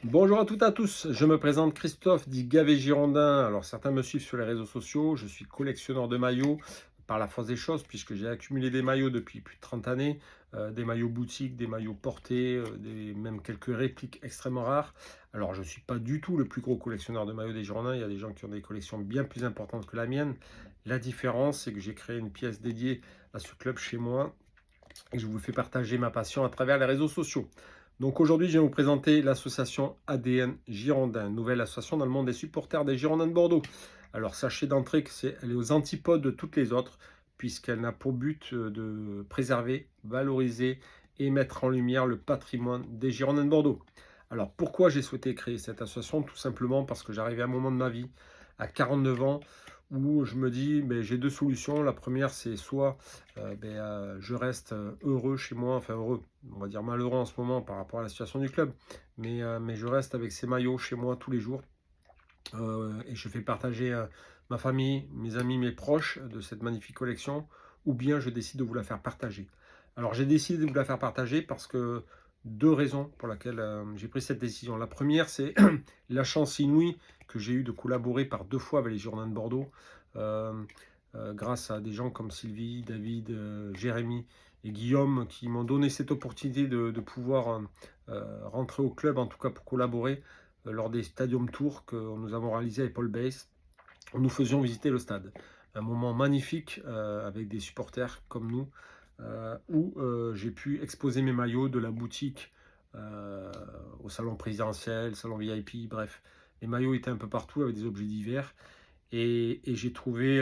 Bonjour à toutes et à tous, je me présente Christophe dit Gavet Girondin. Alors certains me suivent sur les réseaux sociaux, je suis collectionneur de maillots par la force des choses puisque j'ai accumulé des maillots depuis plus de 30 années, des maillots boutiques, des maillots portés, même quelques répliques extrêmement rares. Alors je ne suis pas du tout le plus gros collectionneur de maillots des Girondins, il y a des gens qui ont des collections bien plus importantes que la mienne. La différence c'est que j'ai créé une pièce dédiée à ce club chez moi et je vous fais partager ma passion à travers les réseaux sociaux. Donc aujourd'hui, je vais vous présenter l'association ADN Girondin, nouvelle association dans le monde des supporters des Girondins de Bordeaux. Alors sachez d'entrée qu'elle est aux antipodes de toutes les autres, puisqu'elle n'a pour but de préserver, valoriser et mettre en lumière le patrimoine des Girondins de Bordeaux. Alors pourquoi j'ai souhaité créer cette association? Tout simplement parce que j'arrivais à un moment de ma vie, à 49 ans, où je me dis, ben, j'ai deux solutions. La première, c'est soit je reste heureux chez moi, enfin heureux, on va dire malheureux en ce moment par rapport à la situation du club, mais je reste avec ces maillots chez moi tous les jours et je fais partager ma famille, mes amis, mes proches de cette magnifique collection, ou bien je décide de vous la faire partager. Alors j'ai décidé de vous la faire partager parce que deux raisons pour lesquelles j'ai pris cette décision. La première, c'est la chance inouïe que j'ai eu de collaborer par deux fois avec les Girondins de Bordeaux, euh, grâce à des gens comme Sylvie, David, Jérémy et Guillaume qui m'ont donné cette opportunité de pouvoir rentrer au club, en tout cas pour collaborer lors des Stadium Tours que nous avons réalisés avec Paul Bass. Nous faisions visiter le stade. Un moment magnifique avec des supporters comme nous, où j'ai pu exposer mes maillots de la boutique euh, au salon présidentiel, salon VIP, bref. Les maillots étaient un peu partout avec des objets divers. Et j'ai trouvé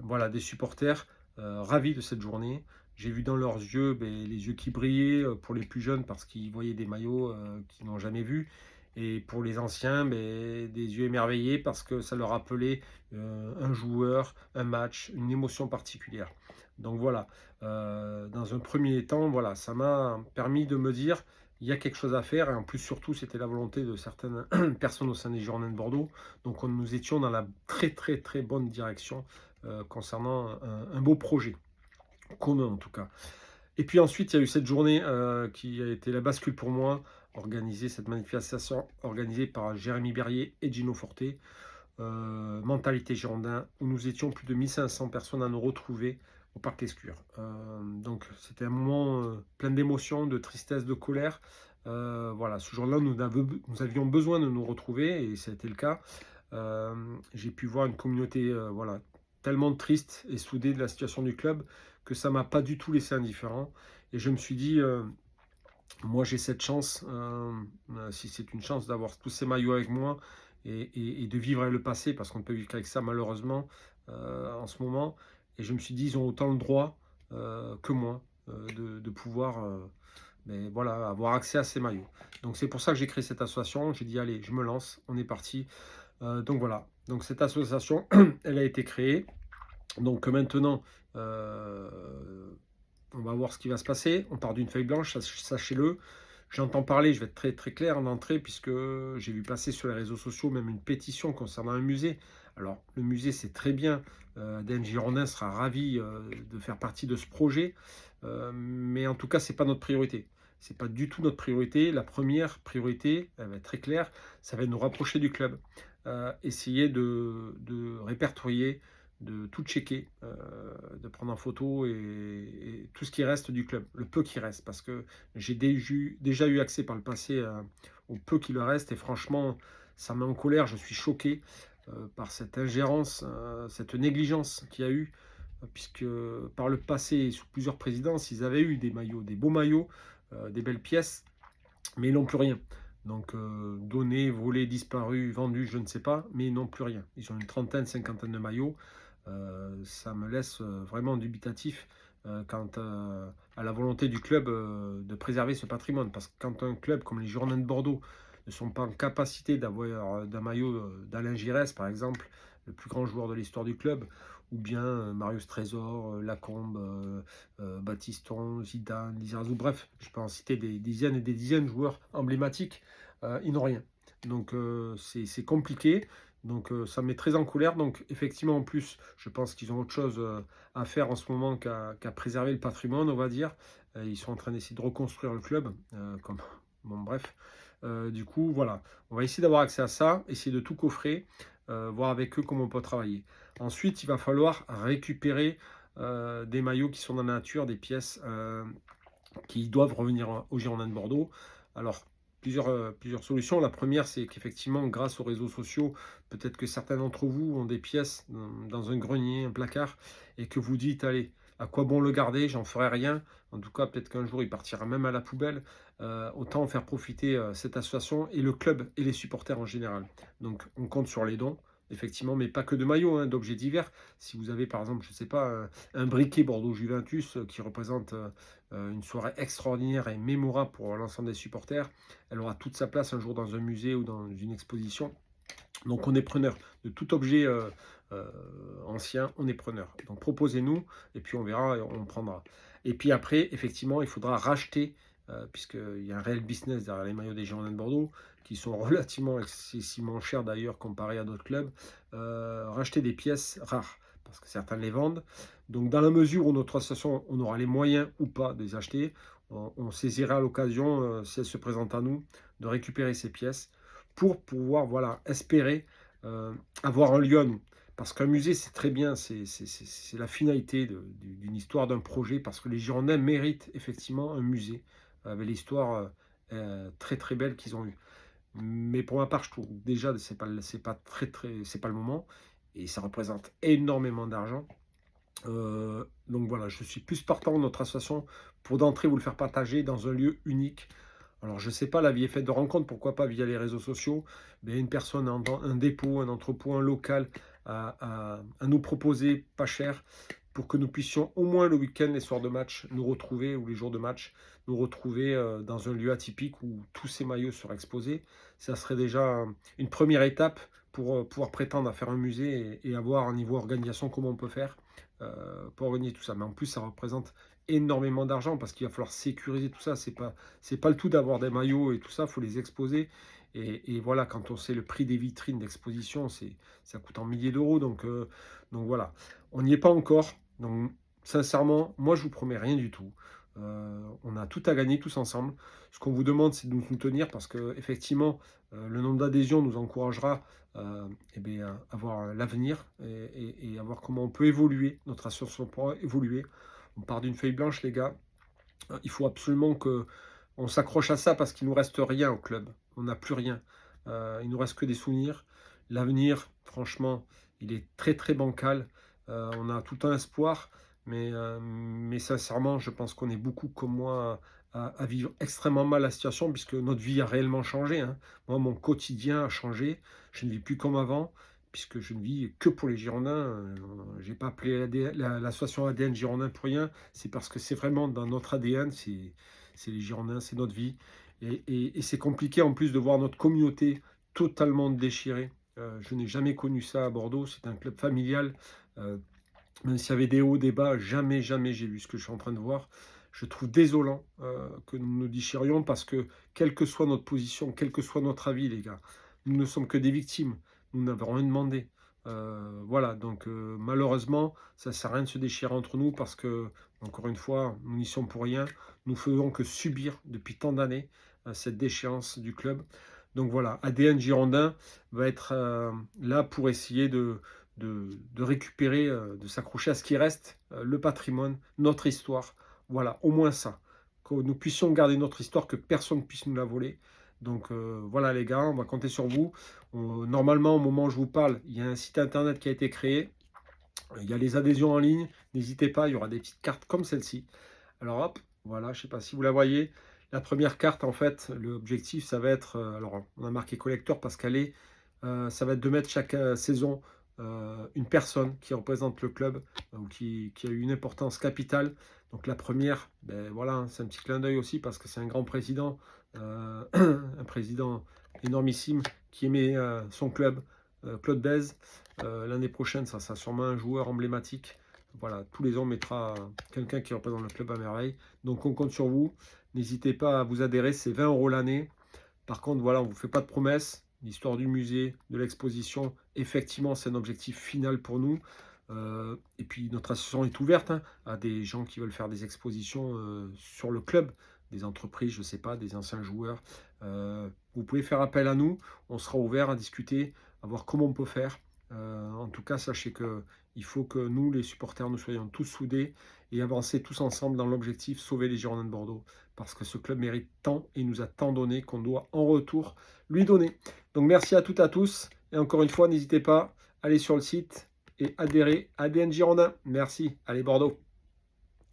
voilà, des supporters ravis de cette journée. J'ai vu dans leurs yeux les yeux qui brillaient pour les plus jeunes parce qu'ils voyaient des maillots qu'ils n'ont jamais vus. Et pour les anciens, des yeux émerveillés parce que ça leur rappelait un joueur, un match, une émotion particulière. Donc voilà, dans un premier temps, voilà, ça m'a permis de me dire, il y a quelque chose à faire. Et en plus, surtout, c'était la volonté de certaines personnes au sein des Girondins de Bordeaux. Donc nous étions dans la très très très bonne direction concernant un beau projet, commun en tout cas. Et puis ensuite, il y a eu cette journée qui a été la bascule pour moi, organisée, cette manifestation organisée par Jérémy Berrier et Gino Forte, Mentalité Girondin, où nous étions plus de 1500 personnes à nous retrouver au Parc Lescure. Donc c'était un moment plein d'émotions, de tristesse, de colère. Voilà, ce jour-là, nous avions besoin de nous retrouver et ça a été le cas. J'ai pu voir une communauté voilà, tellement triste et soudée de la situation du club que ça m'a pas du tout laissé indifférent. Et je me suis dit, moi j'ai cette chance, si c'est une chance d'avoir tous ces maillots avec moi et de vivre avec le passé, parce qu'on ne peut vivre qu'avec ça malheureusement en ce moment. Et je me suis dit, ils ont autant le droit que moi de pouvoir mais voilà, avoir accès à ces maillots. Donc c'est pour ça que j'ai créé cette association. J'ai dit, allez, je me lance, on est parti. Donc voilà, donc cette association, elle a été créée. Donc maintenant, on va voir ce qui va se passer. On part d'une feuille blanche, sachez-le. J'entends parler, je vais être très très clair en entrée, puisque j'ai vu passer sur les réseaux sociaux même une pétition concernant un musée. Alors, le musée, c'est très bien. Dan Girondin sera ravi de faire partie de ce projet. Mais en tout cas, ce n'est pas notre priorité. Ce n'est pas du tout notre priorité. La première priorité, elle va être très claire, ça va être nous rapprocher du club. Essayer de répertorier, de tout checker, de prendre en photo et tout ce qui reste du club, le peu qui reste, parce que j'ai déjà eu accès par le passé au peu qui le reste, et franchement, ça met en colère, je suis choqué par cette ingérence, cette négligence qu'il y a eu, puisque par le passé, sous plusieurs présidences, ils avaient eu des maillots, des beaux maillots, des belles pièces, mais ils n'ont plus rien. Donc, donnés, volés, disparus, vendus, je ne sais pas, mais ils n'ont plus rien. Ils ont une trentaine, cinquantaine de maillots. Ça me laisse vraiment dubitatif quant à la volonté du club de préserver ce patrimoine. Parce que quand un club comme les Girondins de Bordeaux ne sont pas en capacité d'avoir d'un maillot d'Alain Giresse, par exemple, le plus grand joueur de l'histoire du club, ou bien Marius Trésor, Lacombe, Baptiston, Zidane, Lizarazu, bref, je peux en citer des dizaines et des dizaines de joueurs emblématiques, ils n'ont rien. Donc c'est compliqué. Donc ça me met très en colère. Donc effectivement, en plus, je pense qu'ils ont autre chose à faire en ce moment qu'à préserver le patrimoine, on va dire. Ils sont en train d'essayer de reconstruire le club. Comme... Bon, bref. Du coup, voilà, on va essayer d'avoir accès à ça, essayer de tout coffrer, voir avec eux comment on peut travailler. Ensuite, il va falloir récupérer, des maillots qui sont dans la nature, des pièces, qui doivent revenir aux Girondins de Bordeaux. Alors, plusieurs solutions. La première, c'est qu'effectivement, grâce aux réseaux sociaux, peut-être que certains d'entre vous ont des pièces dans un grenier, un placard, et que vous dites, allez, à quoi bon le garder, j'en ferai rien. En tout cas, peut-être qu'un jour, il partira même à la poubelle. Autant faire profiter cette association et le club et les supporters en général. Donc, on compte sur les dons, effectivement, mais pas que de maillots, hein, d'objets divers. Si vous avez, par exemple, je ne sais pas, un briquet Bordeaux Juventus qui représente une soirée extraordinaire et mémorable pour l'ensemble des supporters. Elle aura toute sa place un jour dans un musée ou dans une exposition. Donc on est preneur de tout objet euh, ancien, on est preneur. Donc proposez-nous et puis on verra et on prendra. Et puis après, effectivement, il faudra racheter, puisqu'il y a un réel business derrière les maillots des Girondins de Bordeaux, qui sont relativement excessivement chers d'ailleurs comparés à d'autres clubs, racheter des pièces rares, parce que certains les vendent. Donc dans la mesure où notre association, on aura les moyens ou pas de les acheter, on saisira l'occasion, si elle se présente à nous, de récupérer ces pièces pour pouvoir, voilà, espérer avoir un lieu à nous. Parce qu'un musée, c'est très bien, c'est la finalité d'une histoire, d'un projet, parce que les Girondins méritent effectivement un musée avec l'histoire très très belle qu'ils ont eue. Mais pour ma part, je trouve déjà que c'est pas le moment, et ça représente énormément d'argent. Donc voilà, je suis plus partant de notre association pour d'entrée vous le faire partager dans un lieu unique. Alors je sais pas, la vie est faite de rencontres, pourquoi pas via les réseaux sociaux, mais une personne, un dépôt, un entrepôt, un local à nous proposer pas cher pour que nous puissions au moins le week-end, les soirs de match, nous retrouver, ou les jours de match, nous retrouver dans un lieu atypique où tous ces maillots seraient exposés. Ça serait déjà une première étape pour pouvoir prétendre à faire un musée et avoir un niveau organisation comment on peut faire pour organiser tout ça. Mais en plus, ça représente énormément d'argent parce qu'il va falloir sécuriser tout ça. C'est pas le tout d'avoir des maillots et tout ça, il faut les exposer. Et voilà, quand on sait le prix des vitrines d'exposition, ça coûte en milliers d'euros. Donc voilà, on n'y est pas encore. Donc sincèrement, moi je vous promets rien du tout. On a tout à gagner tous ensemble. Ce qu'on vous demande, c'est de nous soutenir parce que effectivement, le nombre d'adhésions nous encouragera eh bien, à voir l'avenir et à voir comment on peut évoluer, notre association pourra évoluer. On part d'une feuille blanche, les gars. Il faut absolument que on s'accroche à ça parce qu'il nous reste rien au club. On n'a plus rien. Il nous reste que des souvenirs. L'avenir, franchement, il est très très bancal. On a tout un espoir, mais sincèrement, je pense qu'on est beaucoup comme moi à vivre extrêmement mal la situation puisque notre vie a réellement changé, hein. Moi, mon quotidien a changé. Je ne vis plus comme avant puisque je ne vis que pour les Girondins. Je n'ai pas appelé l'association ADN Girondins pour rien. C'est parce que c'est vraiment dans notre ADN, c'est les Girondins, c'est notre vie. Et c'est compliqué en plus de voir notre communauté totalement déchirée. Je n'ai jamais connu ça à Bordeaux, c'est un club familial. Euh, Même s'il y avait des hauts, des bas, jamais, jamais j'ai vu ce que je suis en train de voir. Je trouve désolant que nous nous déchirions parce que, quelle que soit notre position, quel que soit notre avis, les gars, nous ne sommes que des victimes. Nous n'avons rien demandé. Voilà, donc malheureusement, ça ne sert à rien de se déchirer entre nous parce que, encore une fois, nous n'y sommes pour rien. Nous faisons que subir depuis tant d'années cette déchéance du club. Donc voilà, ADN Girondin va être là pour essayer de récupérer, de s'accrocher à ce qui reste, le patrimoine, notre histoire. Voilà, au moins ça. Que nous puissions garder notre histoire, que personne ne puisse nous la voler. Donc voilà les gars, on va compter sur vous. Normalement, au moment où je vous parle, il y a un site internet qui a été créé. Il y a les adhésions en ligne. N'hésitez pas, il y aura des petites cartes comme celle-ci. Alors hop, voilà, je ne sais pas si vous la voyez. La première carte, en fait, l'objectif, ça va être, alors on a marqué collector parce qu'elle est, ça va être de mettre chaque saison une personne qui représente le club ou qui a eu une importance capitale. Donc la première, ben voilà, hein, c'est un petit clin d'œil aussi parce que c'est un grand président, un président énormissime qui aimait son club, Claude Bèze. L'année prochaine, ça sera sûrement un joueur emblématique. Voilà, tous les ans, on mettra quelqu'un qui représente le club à merveille. Donc on compte sur vous. N'hésitez pas à vous adhérer, c'est 20 € l'année. Par contre, voilà, on ne vous fait pas de promesses. L'histoire du musée, de l'exposition, effectivement, c'est un objectif final pour nous. Et puis, notre association est ouverte hein, à des gens qui veulent faire des expositions sur le club, des entreprises, je ne sais pas, des anciens joueurs. vous pouvez faire appel à nous. On sera ouvert à discuter, à voir comment on peut faire. En tout cas, sachez qu'il faut que nous, les supporters, nous soyons tous soudés et avancer tous ensemble dans l'objectif sauver les Girondins de Bordeaux. Parce que ce club mérite tant et nous a tant donné qu'on doit en retour lui donner. Donc merci à toutes et à tous. Et encore une fois, n'hésitez pas, allez sur le site et adhérez à ADN Girondin. Merci. Allez Bordeaux.